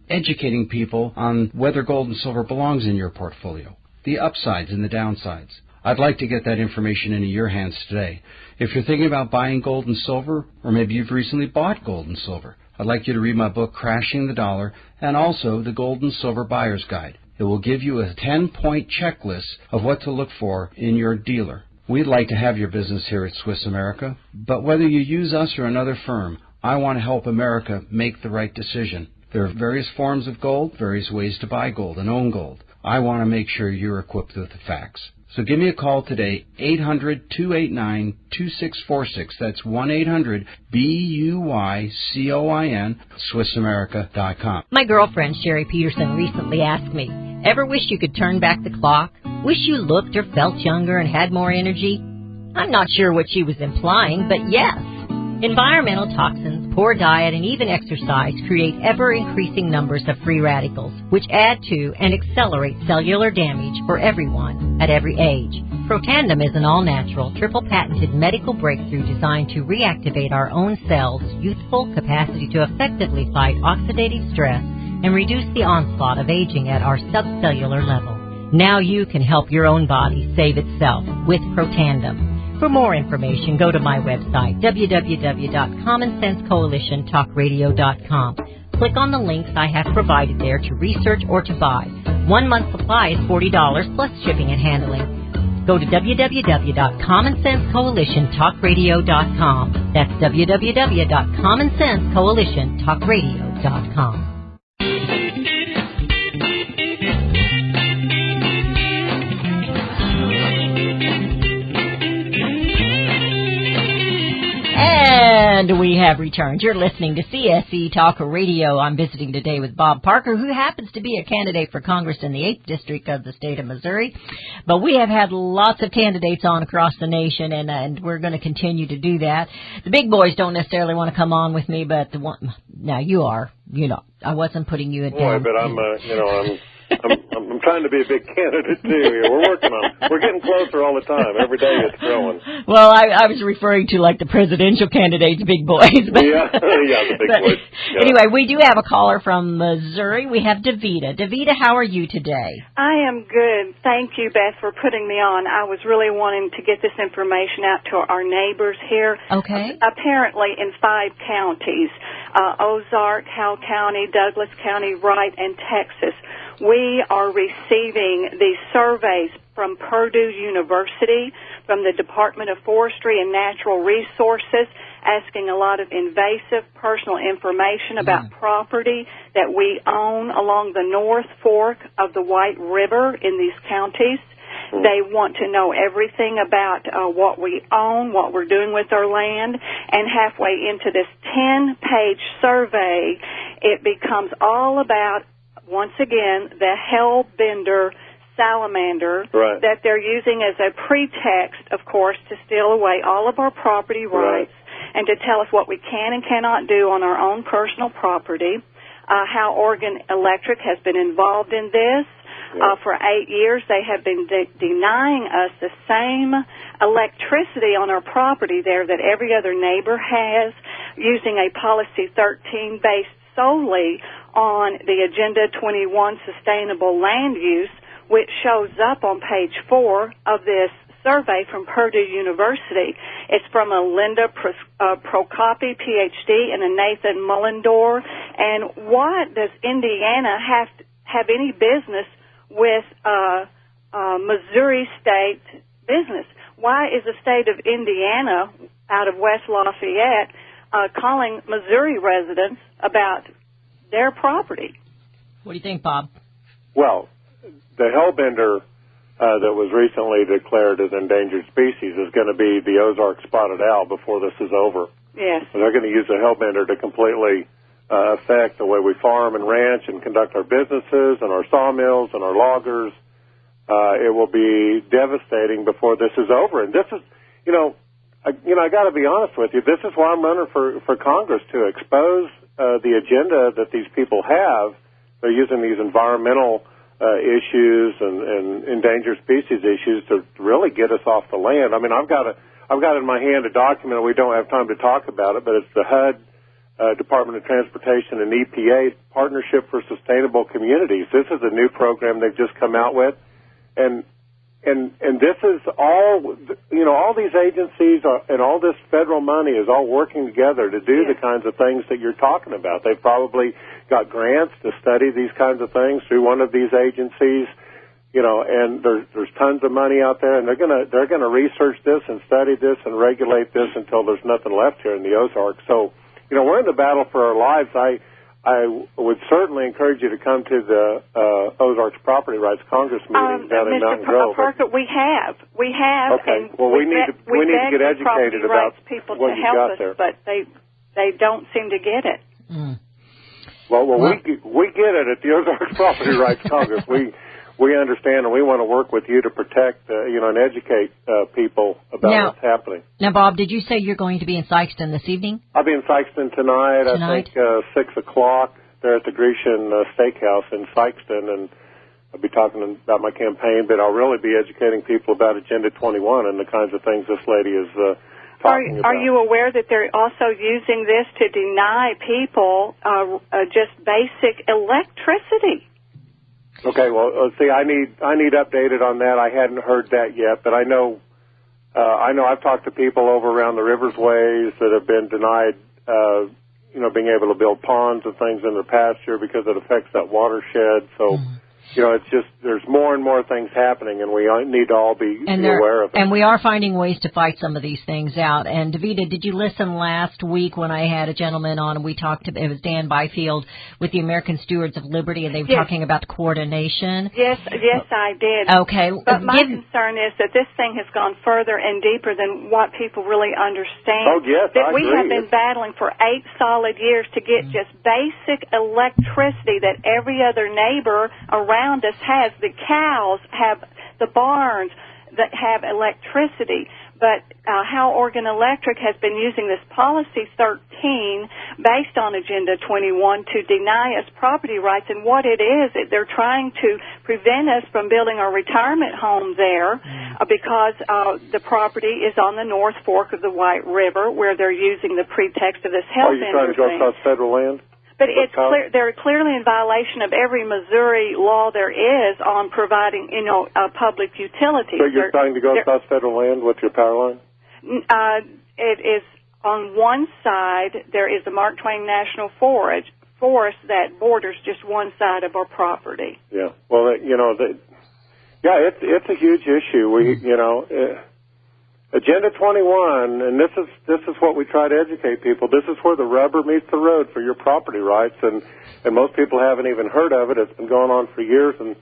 educating people on whether gold and silver belongs in your portfolio, the upsides and the downsides. I'd like to get that information into your hands today. If you're thinking about buying gold and silver, or maybe you've recently bought gold and silver, I'd like you to read my book, Crashing the Dollar, and also the Gold and Silver Buyer's Guide. It will give you a 10-point checklist of what to look for in your dealer. We'd like to have your business here at Swiss America, but whether you use us or another firm, I want to help America make the right decision. There are various forms of gold, various ways to buy gold and own gold. I want to make sure you're equipped with the facts. So give me a call today, 800-289-2646. That's 1-800-BUYCOIN, SwissAmerica.com. My girlfriend, Sherry Peterson, recently asked me, ever wish you could turn back the clock? Wish you looked or felt younger and had more energy? I'm not sure what she was implying, but yes. Environmental toxins, poor diet, and even exercise create ever-increasing numbers of free radicals, which add to and accelerate cellular damage for everyone at every age. Protandim is an all-natural, triple-patented medical breakthrough designed to reactivate our own cells' youthful capacity to effectively fight oxidative stress and reduce the onslaught of aging at our subcellular level. Now you can help your own body save itself with Protandim. For more information, go to my website, www.commonsensecoalitiontalkradio.com. Click on the links I have provided there to research or to buy. 1 month supply is $40 plus shipping and handling. Go to www.commonsensecoalitiontalkradio.com. That's www.commonsensecoalitiontalkradio.com. And we have returned. You're listening to CSE Talk Radio. I'm visiting today with Bob Parker, who happens to be a candidate for Congress in the 8th District of the state of Missouri. But we have had lots of candidates on across the nation, and we're going to continue to do that. The big boys don't necessarily want to come on with me, but now you are. You know, I wasn't putting you down. Boy, but I'm trying to be a big candidate too here. We're working on it. We're getting closer all the time. Every day it's growing. Well, I was referring to like the presidential candidates, big boys. But, yeah, the big boys. Yeah. Anyway, we do have a caller from Missouri. We have Davita. Davita, how are you today? I am good. Thank you, Beth, for putting me on. I was really wanting to get this information out to our neighbors here. Okay. Apparently in 5 counties, Ozark, Howell County, Douglas County, Wright, and Texas, we are receiving these surveys from Purdue University, from the Department of Forestry and Natural Resources, asking a lot of invasive personal information about property that we own along the North Fork of the White River in these counties. They want to know everything about what we own, what we're doing with our land, and halfway into this 10-page survey, it becomes all about, once again, the hellbender salamander that they're using as a pretext, of course, to steal away all of our property rights and to tell us what we can and cannot do on our own personal property, how Oregon Electric has been involved in this. For 8 years, they have been denying us the same electricity on our property there that every other neighbor has, using a Policy 13 based solely on the Agenda 21 Sustainable Land Use, which shows up on page 4 of this survey from Purdue University. It's from a Linda Procopi, Ph.D., and a Nathan Mullendor. And why does Indiana have any business with Missouri state business? Why is the state of Indiana out of West Lafayette calling Missouri residents about their property? What do you think, Bob? Well, the hellbender that was recently declared as endangered species is going to be the Ozark spotted owl before this is over. Yes. And they're going to use the hellbender to completely affect the way we farm and ranch and conduct our businesses and our sawmills and our loggers. It will be devastating before this is over. And this is, I got to be honest with you. This is why I'm running for Congress, to expose the agenda that these people have. They're using these environmental issues and endangered species issues to really get us off the land. I mean, I've got in my hand a document. We don't have time to talk about it, but it's the HUD Department of Transportation and EPA Partnership for Sustainable Communities. This is a new program they've just come out with, and this is all, all these agencies and all this federal money is all working together to do the kinds of things that you're talking about. They've probably got grants to study these kinds of things through one of these agencies, and there's tons of money out there, and they're gonna research this and study this and regulate this until there's nothing left here in the Ozarks. So, we're in the battle for our lives. I would certainly encourage you to come to the Ozarks Property Rights Congress meeting down in Mountain Grove. Mr. We have. Okay. Well, we need to get educated about what you got there. But they don't seem to get it. Mm. Well, we get it at the Ozarks Property Rights Congress. We understand, and we want to work with you to protect, and educate people about what's happening. Now, Bob, did you say you're going to be in Sikeston this evening? I'll be in Sikeston tonight? I think 6 o'clock there at the Grecian Steakhouse in Sikeston, and I'll be talking about my campaign, but I'll really be educating people about Agenda 21 and the kinds of things this lady is talking about. Are you aware that they're also using this to deny people just basic electricity? Okay, well, see, I need updated on that. I hadn't heard that yet, but I know I've talked to people over around the Rivers Ways that have been denied, being able to build ponds and things in their pasture because it affects that watershed. So, it's just, there's more and more things happening, and we need to all be aware of it. And we are finding ways to fight some of these things out. And, Davida, did you listen last week when I had a gentleman on and we talked to, it was Dan Byfield with the American Stewards of Liberty, and they were talking about coordination? Yes, I did. Okay. But my concern is that this thing has gone further and deeper than what people really understand. Oh, yes, that I we agree. have been battling for 8 solid years to get just basic electricity that every other neighbor around us has. The cows have, the barns that have electricity. But how Oregon Electric has been using this Policy 13 based on Agenda 21 to deny us property rights. And what it is, they're trying to prevent us from building our retirement home there because the property is on the North Fork of the White River, where they're using the pretext of this health industry. Are you trying to go across federal land? But it's clear, they're clearly in violation of every Missouri law there is on providing, public utilities. So you're trying to go across federal land with your power line? It is on one side, there is the Mark Twain National Forest that borders just one side of our property. Yeah. Well, it's a huge issue. Agenda 21, and this is what we try to educate people. This is where the rubber meets the road for your property rights, and most people haven't even heard of it. It's been going on for years, and